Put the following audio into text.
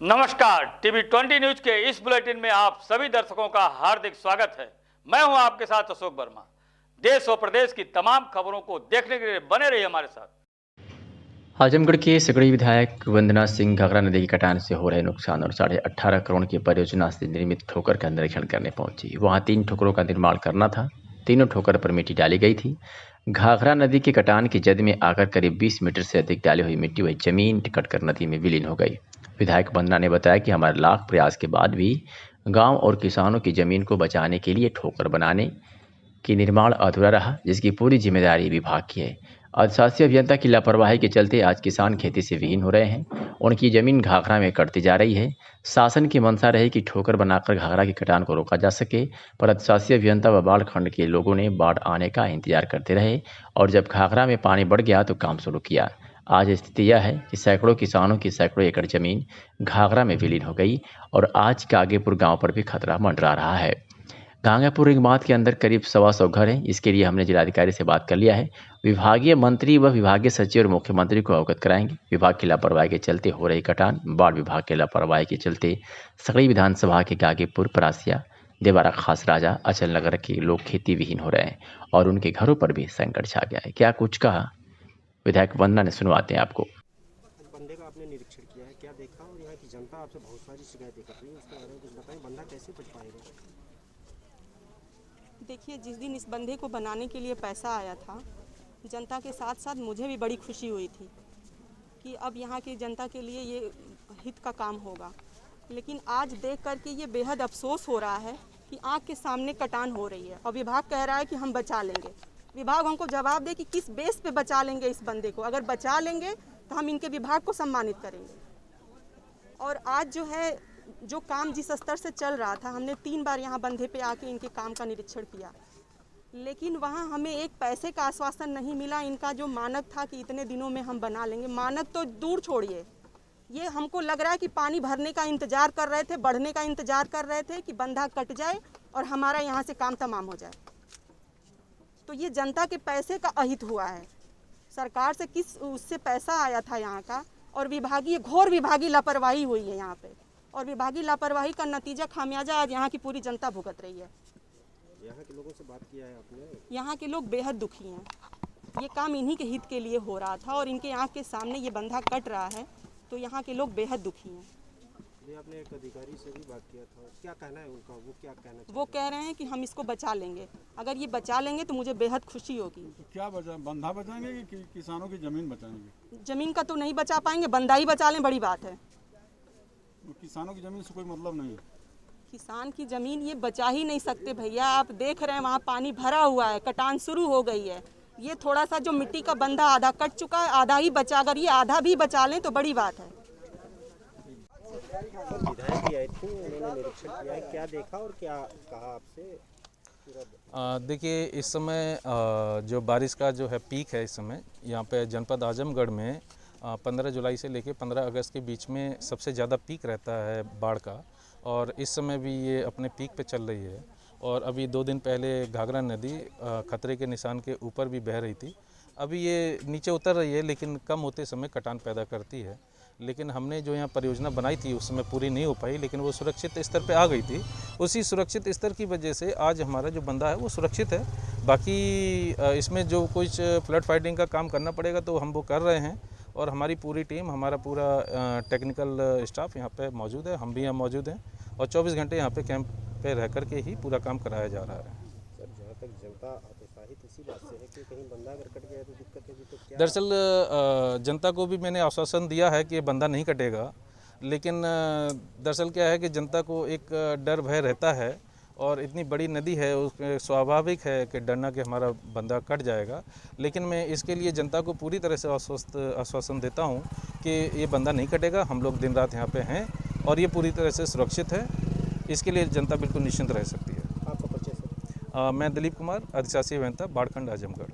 नमस्कार, TV 20 news के इस बुलेटिन में आप सभी दर्शकों का हार्दिक स्वागत है। मैं हूं आपके साथ अशोक वर्मा। देश और प्रदेश की तमाम खबरों को देखने के लिए बने रहिए हमारे साथ। आजमगढ़ के सकड़ी विधायक वंदना सिंह घाघरा नदी की कटान से हो रहे नुकसान और 18.5 करोड़ की परियोजना से निर्मित ठोकर का निरीक्षण करने पहुंची। वहां 3 ठोकरों का निर्माण करना था। तीनों ठोकर पर मिट्टी डाली गई थी। घाघरा नदी की कटान की जद में आकर करीब 20 मीटर से अधिक डाली हुई मिट्टी वही जमीन कटकर नदी में विलीन हो गई। विधायक वंदना ने बताया कि हमारे लाख प्रयास के बाद भी गांव और किसानों की जमीन को बचाने के लिए ठोकर बनाने की निर्माण अधूरा रहा, जिसकी पूरी जिम्मेदारी विभाग की है। अधिशासी अभियंता की लापरवाही के चलते आज किसान खेती से विहीन हो रहे हैं। उनकी जमीन घाघरा में कटती जा रही है। शासन की मंशा रही कि ठोकर बनाकर घाघरा की कटान को रोका जा सके, पर अधिशासी अभियंता व बाढ़ खंड के लोगों ने बाढ़ आने का इंतजार करते रहे और जब घाघरा में पानी बढ़ गया तो काम शुरू किया। आज स्थिति यह है कि सैकड़ों किसानों की सैकड़ों एकड़ जमीन घाघरा में विलीन हो गई और आज कागेपुर गांव पर भी खतरा मंडरा रहा है। गांगापुर रिंग बांध के अंदर करीब 125 घर हैं। इसके लिए हमने जिलाधिकारी से बात कर लिया है। विभागीय मंत्री व विभागीय सचिव और मुख्यमंत्री को अवगत कराएंगे। विभाग की लापरवाही के चलते हो रही कटान, बाढ़ विभाग की लापरवाही के चलते सकड़ी विधानसभा के गागेपुर, परासिया, देवारा, खास राजा, अचल नगर के लोग खेती विहीन हो रहे हैं और उनके घरों पर भी संकट छा गया है। क्या कुछ कहा विधायक वंदना ने, सुनवाते हैं आपको। बंदे का आपने निरीक्षण किया है, क्या देखा और यहाँ की जनता आपसे बहुत सारी शिकायतें कर रही है, उसके बारे में कुछ बताएं। बंदा कैसे बच पाएगा? देखिए, जिस दिन इस बंधे को बनाने के लिए पैसा आया था, जनता के साथ साथ मुझे भी बड़ी खुशी हुई थी कि अब यहाँ की जनता के लिए ये हित का काम होगा। लेकिन आज देख करके ये बेहद अफसोस हो रहा है कि आँख के सामने कटान हो रही है और विभाग कह रहा है कि हम बचा लेंगे। विभाग हमको जवाब दे कि किस बेस पे बचा लेंगे इस बंदे को। अगर बचा लेंगे तो हम इनके विभाग को सम्मानित करेंगे। और आज जो है, जो काम जिस स्तर से चल रहा था, हमने 3 बार यहाँ बंधे पे आके इनके काम का निरीक्षण किया, लेकिन वहाँ हमें एक पैसे का आश्वासन नहीं मिला। इनका जो मानक था कि इतने दिनों में हम बना लेंगे, मानक तो दूर छोड़िए, ये हमको लग रहा है कि पानी भरने का इंतजार कर रहे थे, बढ़ने का इंतजार कर रहे थे कि बंधा कट जाए और हमारा यहाँ से काम तमाम हो जाए। तो ये जनता के पैसे का अहित हुआ है। सरकार से किस उससे पैसा आया था यहाँ का, और घोर विभागीय लापरवाही हुई है यहाँ पे, और विभागीय लापरवाही का नतीजा खामियाजा आज यहाँ की पूरी जनता भुगत रही है। यहाँ के लोगों से बात किया है आपने? यहाँ के लोग बेहद दुखी हैं। ये काम इन्हीं के हित के लिए हो रहा था और इनके आँख के सामने ये बंधा कट रहा है, तो यहाँ के लोग बेहद दुखी हैं। आपने एक अधिकारी से भी बात किया था, क्या कहना है उनका? वो क्या कहना चाहते हैं? वो कह रहे हैं कि हम इसको बचा लेंगे। अगर ये बचा लेंगे तो मुझे बेहद खुशी होगी। तो क्या बंधा बचाएंगे कि किसानों की जमीन बचाएंगे? जमीन का तो नहीं बचा पाएंगे, बंधा ही बचा लें, बड़ी बात है। तो किसानों की जमीन से कोई मतलब नहीं है। किसान की जमीन ये बचा ही नहीं सकते भैया। आप देख रहे हैं वहाँ पानी भरा हुआ है, कटान शुरू हो गई है। ये थोड़ा सा जो मिट्टी का बंधा आधा कट चुका है, आधा ही बचा। अगर ये आधा भी बचा लें तो बड़ी बात है। विधायक जी आए थे, उन्होंने निरीक्षण किया है, क्या देखा और क्या कहा आपसे? देखिए, इस समय जो बारिश का जो है पीक है, इस समय यहाँ पे जनपद आजमगढ़ में 15 जुलाई से लेकर 15 अगस्त के बीच में सबसे ज़्यादा पीक रहता है बाढ़ का, और इस समय भी ये अपने पीक पे चल रही है। और अभी 2 दिन पहले घाघरा नदी खतरे के निशान के ऊपर भी बह रही थी। अभी ये नीचे उतर रही है, लेकिन कम होते समय कटान पैदा करती है। लेकिन हमने जो यहाँ परियोजना बनाई थी उस समय पूरी नहीं हो पाई, लेकिन वो सुरक्षित स्तर पे आ गई थी। उसी सुरक्षित स्तर की वजह से आज हमारा जो बंधा है वो सुरक्षित है। बाकी इसमें जो कुछ फ्लड फाइटिंग का काम करना पड़ेगा तो हम वो कर रहे हैं, और हमारी पूरी टीम, हमारा पूरा टेक्निकल स्टाफ यहाँ पे मौजूद है। हम भी यहाँ मौजूद हैं और 24 घंटे यहाँ पे कैंप पे रह कर के ही पूरा काम कराया जा रहा है। सर, जहाँ तक जनता हतोत्साहित इसी बात से है कि कहीं बंदा अगर कट गया तो दिक्कत होगी, तो क्या? दरअसल जनता को भी मैंने आश्वासन दिया है कि ये बंदा नहीं कटेगा, लेकिन दरअसल क्या है कि जनता को एक डर भय रहता है, और इतनी बड़ी नदी है, उसमें स्वाभाविक है कि डरना कि हमारा बंदा कट जाएगा। लेकिन मैं इसके लिए जनता को पूरी तरह से आश्वासन देता हूँ कि ये बंदा नहीं कटेगा। हम लोग दिन रात यहाँ पे हैं और ये पूरी तरह से सुरक्षित है। इसके लिए जनता बिल्कुल निश्चिंत रह सकती है। आपका परिचय सर? मैं दिलीप कुमार, अधिशासी अभियंता, बाढ़ खंड आजमगढ़।